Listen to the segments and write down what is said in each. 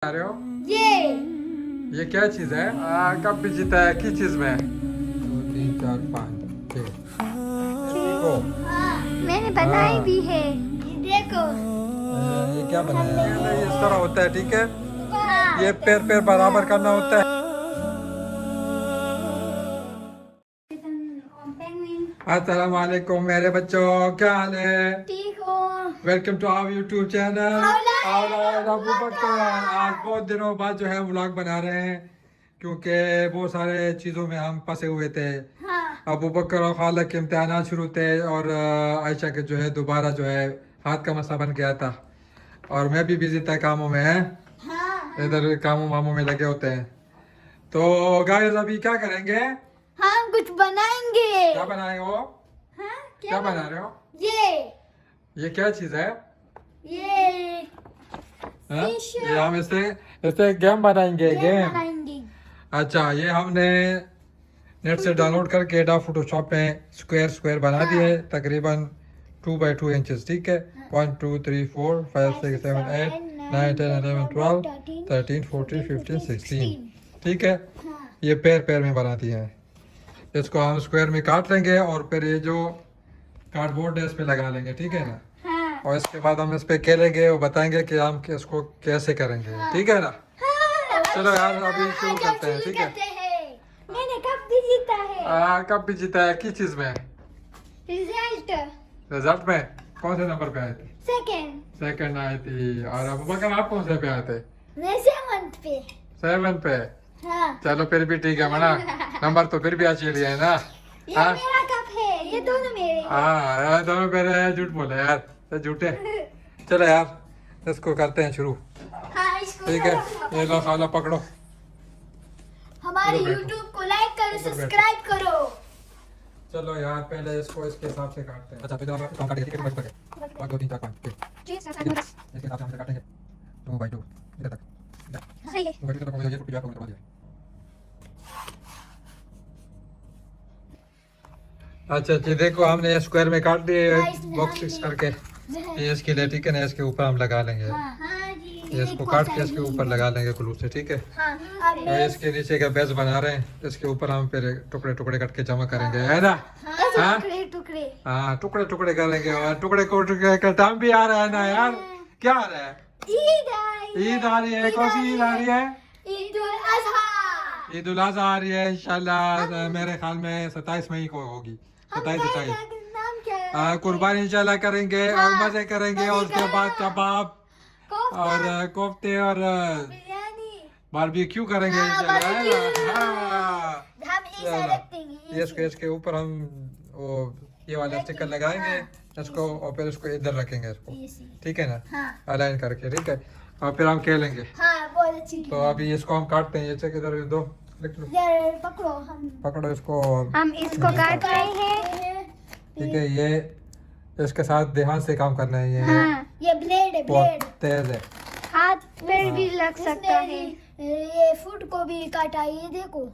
आ रहे हो? ये क्या चीज है? कब भी जीता है किस चीज में? 2 3 4 5 6 सीखो। मैंने बनाई हाँ। भी है। देखो ये क्या बनाया है? ये इस तरह होता है, ठीक है। हाँ। ये पैर पैर बराबर करना होता है। अस्सलाम वालेकुम मेरे बच्चों, क्या हाल है? ठीक हो? Welcome to our YouTube channel Abu Bakar. आज बहुत दिनों बाद जो है व्लॉग बना रहे हैं, क्योंकि बहुत सारे चीज़ों में हम फंसे हुए थे। हाँ। अबू बकर और खाला के इम्तहान शुरू थे, और आयशा के जो है दोबारा जो है हाथ का मसला बन गया था, और मैं भी बिजी था कामों में है। हाँ। इधर कामों वामों में लगे होते हैं। तो गाइस अभी क्या करेंगे? हम कुछ बनाएंगे। क्या बनाए हो? हाँ? क्या बना रहे हो? ये क्या चीज़ है? ये हाँ? Fish। ये हम इससे इससे गेम बनाएंगे, गेम। बनाएंगे। अच्छा, ये हमने नेट से डाउनलोड करके फोटोशॉप में स्क्वायर स्क्वायर बना दिए, तकरीबन 2 बाई 2 इंचेस, ठीक है। 1 2 3 4 5 6 7 8 9 10 11 12 13 14 15 16, ठीक है। ये पैर पैर में बना दिए हैं। इसको हम स्क्वायर में काट लेंगे, और फिर ये जो कार्डबोर्ड है इस पे लगा लेंगे, ठीक है ना। हाँ। और इसके बाद हम इस पे खेलेंगे और बताएंगे कि हम इसको कैसे करेंगे, ठीक है ना। चलो यार अभी शुरू करते हैं, ठीक है। मैंने कब भी जीता है? कब भी जीता है किस चीज में? रिजल्ट रिजल्ट में कौन से नंबर पे आए थे? सेकंड। आई थी। और अबू बकर आप कौन से पे आए थे? मैं 7th पे। 7 पे। हाँ। चलो फिर भी ठीक है मना, नंबर तो फिर भी अच्छे लिए है ना। ये हाँ? मेरा कप है, ये दोनों मेरे हैं। हाँ यार, दोनों मेरे हैं। झूठ बोले यार, तो झूठे। चलो यार इसको करते हैं शुरू, हाँ, इसको ठीक है। करो। ये लो खाला पकड़ो। हमारे इधर बैठो। YouTube को लाइक करो, इधर बैठो। सब्सक्राइब करो। चलो यार पहले इसको इसके हिसाब से काटते हैं। अच्छा तो इधर काम काटेंगे, ठीक है। 1 2 3 4 5 इसके हिसाब से हम काटेंगे 2 बाई 2 इधर तक। सही है। 2 बाई 2 तक ये टुकड़ी आपको बता दिया। अच्छा जी, देखो हमने स्क्वायर में काट दिए हाँ, इसमें बॉक्स हमने- करके। ये इसके लिए, ठीक है ना। इसके ऊपर हम लगा लेंगे, हाँ, हाँ जी। ये इसको काट के इसके ऊपर लगा लेंगे ग्लू से, ठीक है। हाँ, अब और इसके नीचे का बेस बना रहे हैं, इसके ऊपर हम फिर टुकड़े टुकड़े कट के जमा करेंगे, है ना। हाँ? टुकड़े टुकड़े। हाँ टुकड़े टुकड़े करेंगे, और टुकड़े टुकड़े का टाइम भी आ रहा है ना यार। क्या आ रहा है? ईद आ रही है। कौन सी ईद आ रही है? ईद उल अजहा। ईद उल अजहा आ रही है इंशाल्लाह। मेरे ख्याल में 27 मई को होगी, 27 28। नाम क्या है? कुर्बानी इंशाल्लाह करेंगे और मजे करेंगे, और उसके बाद कबाब और कोफ्ते और बिरयानी। बारबेक्यू करेंगे हाँ, इंशाल्लाह, है barbecue। ना? हाँ। हम ऐसा चलो। रखेंगे। इसके ऊपर हम वो ये वाला स्टिकर लगाएंगे इसको, और फिर इसको इधर रखेंगे इसको, ठीक है ना। हाँ। अलाइन करके, ठीक है। और फिर हम खेलेंगे। हाँ, बहुत अच्छी। तो अभी इसको हम काटते हैं। ये चेक इधर दो, लिख लो, जरा पकड़ो। हम पकड़ो इसको। और हम इसको काट रहे हैं। ठीक है, ये इसके साथ ध्यान से काम करना है। ये हाँ, ये ब्लेड है, बहुत ब्लेड। तेज है। हाथ पैर भी हाँ। लग सकता है। ये फुट को भी काटा, ये देखो।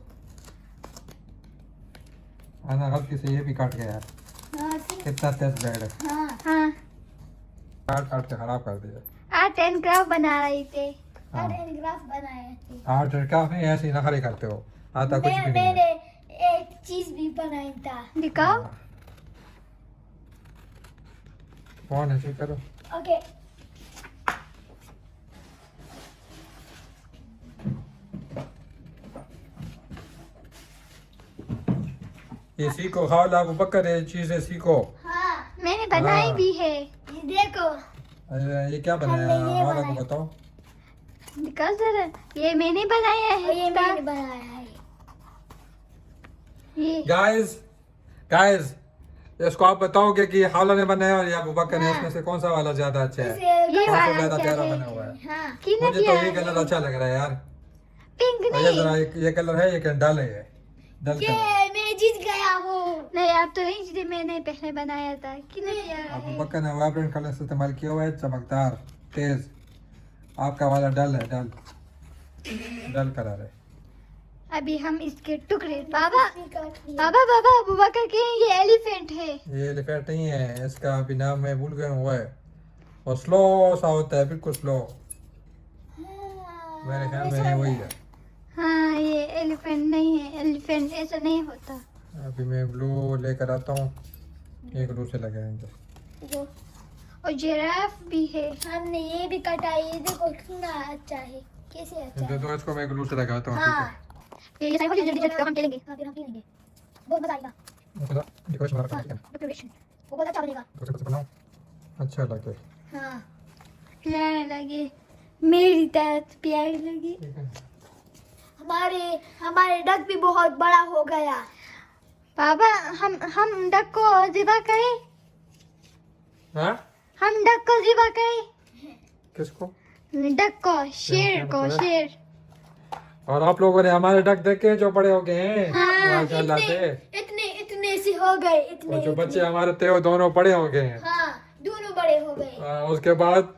आना गलती से ये भी काट गया यार, हाँ, कितना तेज ब्लेड है। हाँ, हाँ। काट काट के खराब कर दिया। आर्ट एंड क्राफ्ट बना रहे थे। हाँ। आर्ट एंड क्राफ्ट बनाए थे। आर्ट का नहीं, ऐसे ही नखरे करते हो, आता कुछ भी नहीं मैंने है। एक चीज भी बनाई था। दिखाओ। हाँ। कौन है, चेक करो। ओके। ये सीखो खाला अबू बकर, ये चीजें सीखो। हाँ, मैंने बनाई हाँ। भी है। ये देखो। अरे ये क्या बनाया हमने ये वाला को बनाया। बताओ। दिखाओ जरा। ये मैंने बनाया है। ये मैंने बनाया है। ये गाइस गाइस इसको आप बताओगे कि खाला ने बनाया और या अबू बकर ने, इसमें से कौन सा वाला ज्यादा अच्छा है? ये कौन सा वाला ज्यादा क्या प्यारा है? बना हुआ है? हाँ। मुझे तो ये कलर अच्छा लग रहा है यार। पिंक और ये जरा ये कलर है, ये डल है, डल ये कलर। मैं जीत गया हूँ। नहीं, आप तो नहीं जीते, मैंने पहले बनाया था। किसने किया अबू है? बकर ने वाइब्रेंट कलर से इस्तेमाल किया हुआ है, चमकदार तेज। आपका वाला डल है, डल कलर है। अभी हम इसके टुकड़े बाबा बाबा अबू बकर के ये एलिफेंट है। ये एलिफेंट नहीं है, इसका अभी नाम मैं भूल गया हुआ है। और स्लो सा होता है, बिल्कुल स्लो। मेरे ख्याल में ये वही है। हाँ ये एलिफेंट नहीं है, एलिफेंट ऐसा नहीं होता। अभी मैं ग्लू लेकर आता हूँ, ये ग्लू से लगाएंगे। जो और जिराफ भी है। हमने ये भी काटा, ये देखो कितना अच्छा है, कैसे अच्छा है। तो इसको मैं ग्लू से लगाता हूँ, हाँ ये सारे जल्दी जल्दी हम खेलेंगे। हाँ, फिर हम खेलेंगे, बहुत मजा आएगा। ठीक है। डेकोरेशन वाला करते हैं। डेकोरेशन वो बहुत अच्छा बनेगा। तो कुछ बनाओ अच्छा लगे। हाँ प्यारा लगे, मेरी तरह प्यारी लगी। ठीक है। हमारे डक भी बहुत बड़ा हो गया। पापा हम डक को ज़िबा करें, हाँ? हम डक को ज़िबा करें। किसको? डक को, शेर को, शेर। और आप लोगों ने हमारे डक देखे जो बड़े हो गए हैं माशाल्लाह से। इतने से हो गए, और इतने जो बच्चे हमारे थे वो दोनों बड़े हो गए हैं। हाँ दोनों बड़े हो गए। उसके बाद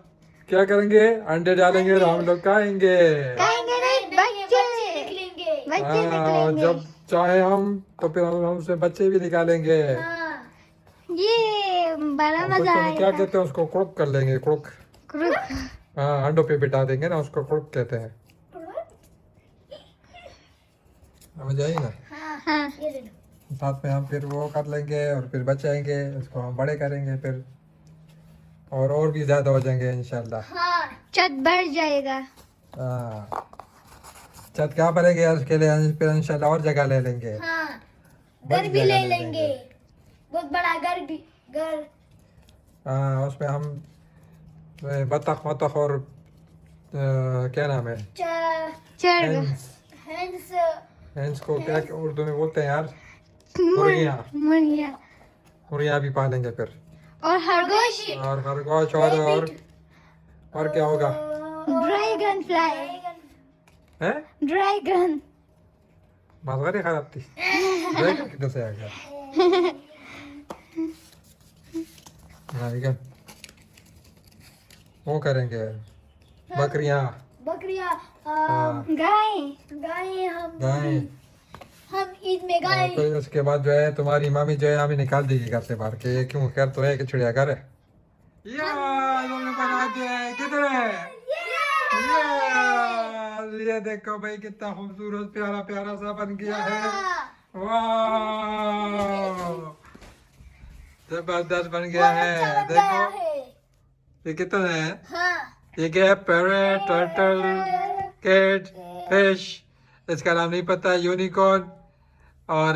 क्या करेंगे? अंडे डालेंगे तो हम लोग खाएंगे। कहेंगे नहीं, बच्चे निकलेंगे। बच्चे और निकलेंगे। जब चाहे हम तो फिर हम उससे बच्चे भी निकालेंगे। हाँ ये बड़ा हम मजा बच्चों में क्या आएगा। कहते हैं उसको? क्रुक कर लेंगे, क्रुक। क्रुक। हाँ, अंडों पे बिठा देंगे ना, उसको क्रुक कहते हैं। समझ आई ना? हाँ ये ले लो। साथ में हम फिर वो कर लेंगे और फिर बचाएंगे, उसको हम बड़े करेंगे फिर, और भी ज्यादा हो जाएंगे इंशाल्लाह। हाँ छत बढ़ जाएगा। हाँ, छत क्या भरेंगे उसके लिए, फिर इंशाल्लाह और जगह ले लेंगे। हाँ बड़ी घर भी जगह ले ले लेंगे, बहुत बड़ा घर भी, घर। हाँ, उसमें हम बतख वतख और क्या नाम है, चढ़ हेंस। हैंड्स हेंस को क्या उर्दू में बोलते हैं यार? मुर्गियाँ। मुर्गिया मुर्गियाँ भी पालेंगे फिर, और खरगोश। और खरगोश और क्या होगा? ड्रैगन फ्लाई, है ड्रैगन। मसगरी खराब थी। ड्रैगन किधर से आ गया? ड्रैगन वो करेंगे, बकरियाँ, बकरियाँ, हाँ, गाय। गाय। गाय। हम ईद में गाय। तो उसके बाद जो है तुम्हारी मामी जो है हमें निकाल देगी घर से बाहर के, ये क्यों? खैर तो है कि चिड़ियाघर है। बना दिया है, किधर है? ये देखो भाई कितना खूबसूरत प्यारा प्यारा सा बन गया है। वाह, जबरदस्त बन गया है। देखो ये कितना है? हाँ ये क्या है? पैरेट, टर्टल, कैट, फिश, इसका नाम नहीं पता, यूनिकॉर्न और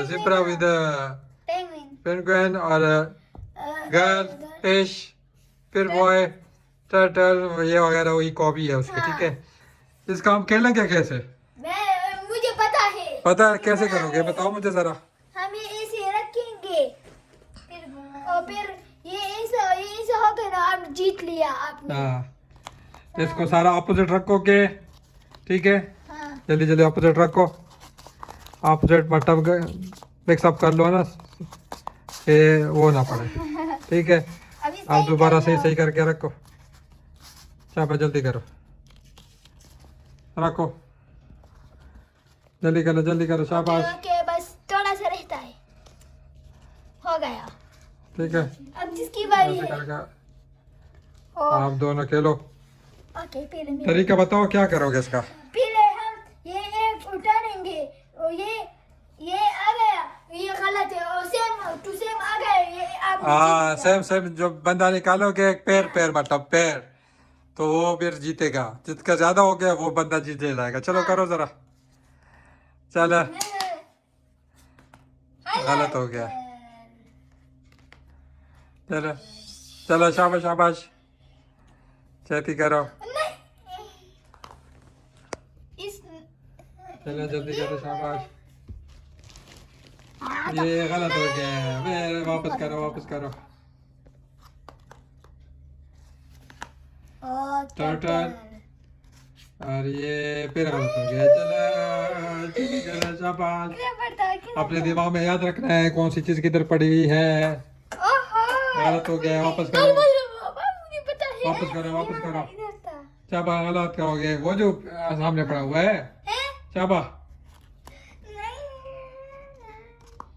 जिब्रा विद पेंगुइन, पेंगुइन और गर्ल, फिश, फिर बॉय, टर्टल, ये वगैरह वही कॉपी है उसकी। ठीक है, इसका हम खेलेंगे कैसे? मुझे पता है। पता है कैसे करोगे? बताओ मुझे जरा। हम ये ऐसे रखेंगे, फिर ये ऐसा हो गया ना, आप जीत लिया आपने। हाँ, इसको सारा अपोजिट रखोगे। ठीक है, हाँ जल्दी जल्दी अपोजिट रखो। अपोजिट मतलब मिक्सअप कर लो ना, ये वो ना पड़े। ठीक है, अभी आप दोबारा सही सही करके रखो। चापा जल्दी करो, रखो, जल्दी करो शाबाश। ओके, बस थोड़ा सा रहता है, हो गया। ठीक है, अब जिसकी बारी ऐसे है। करके आप दोनों खेलो। ओके, पहले तरीका बताओ क्या करोगे इसका? पहले हम ये एक उठाएंगे और ये आ गया, ये गलत है, और सेम टू सेम आ गया, ये आप हाँ, सेम जो बंदा निकालोगे एक पैर मतलब पैर, तो वो फिर जीतेगा। जिसका ज्यादा हो गया वो बंदा जीत जाएगा। चलो करो जरा। चलो, गलत हो गया। चलो चलो, शाबाश शाबाश, छेती करो। इस चलो जल्दी करो, शाबाश। ये गलत हो गया है, वापस करो। टर्टल, और ये फिर गलत हो गया। चलो जल्दी करो, शाबाश। अपने दिमाग में याद रखना है कौन सी चीज किधर पड़ी हुई है। गलत हो गया, वापस करो। मुझे पता है। वापस करो। इधर था। शाबाश, गलत करोगे, वो जो सामने पड़ा हुआ है। शाबाश,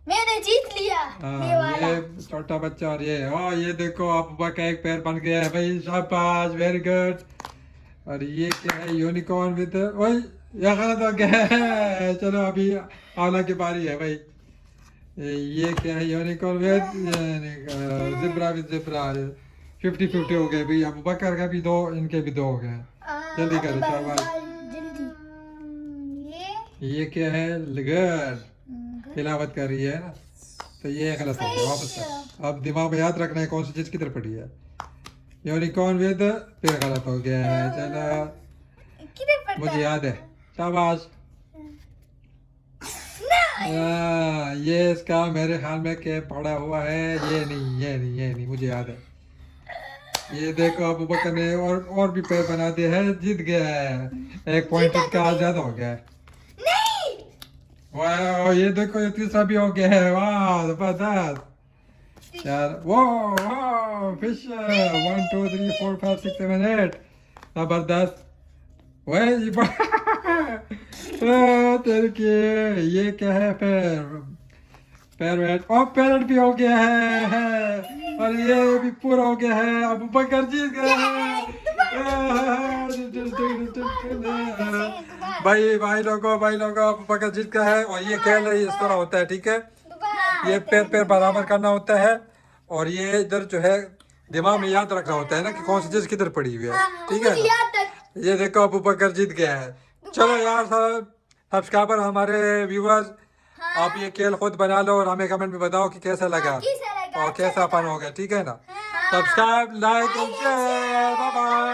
मैंने जीत लिया। ये वाला। ये छोटा बच्चा, और ये देखो आप का एक पैर बन गया है भाई। शाबाश, वेरी गुड, और ये क्या है, यूनिकॉर्न विद, वही ये गलत हो गया है। चलो अभी आला की बारी है भाई। ये क्या है, unicorn with zebra with zebra. 50-50 हो गए भाई। अबू बकर का भी 2, इनके भी 2 हो गए। जल्दी करो शाबाश। ये क्या है, लिगर तिलावत कर रही है ना, तो ये गलत हो गया, वापस कर। अब दिमाग में याद रखना है कौन सी चीज किधर पड़ी है। यूनिकॉर्न विद, फिर गलत हो गया है। चलो मुझे याद है, शाबाश। ये इसका मेरे ख्याल में के पड़ा हुआ है, ये नहीं, मुझे याद है। ये देखो अबू बकर ने और भी पैर बना दिए हैं, जीत गया है। 1 पॉइंट इसका ज्यादा हो गया है। वाह, ये देखो ये तीसरा भी हो गया है। वाह जबरदस्त यार। वाह फिश 1 2 3 4 5 6 7 8 जबरदस्त। वही तेरे के ये क्या है, पैरट। और पैरट भी हो गया है और ये भी पूरा हो गया है। अबू बकर जीत गया है। भाई लोगों अबू बकर जीत गया है। और ये खेल है इस तरह होता है, ठीक है। ये पैर बराबर करना होता है और ये इधर जो है दिमाग में याद रखना होता है ना कि कौन सी चीज किधर पड़ी हुई है, ठीक है ना। ये देखो अबू बकर जीत गया है। चलो यार सब्सक्राइबर हमारे व्यूअर्स, आप ये खेल खुद बना लो और हमें कमेंट में बताओ कि कैसा लगा और कैसा फन हो गया, ठीक है ना। Subscribe, like and share. Bye bye.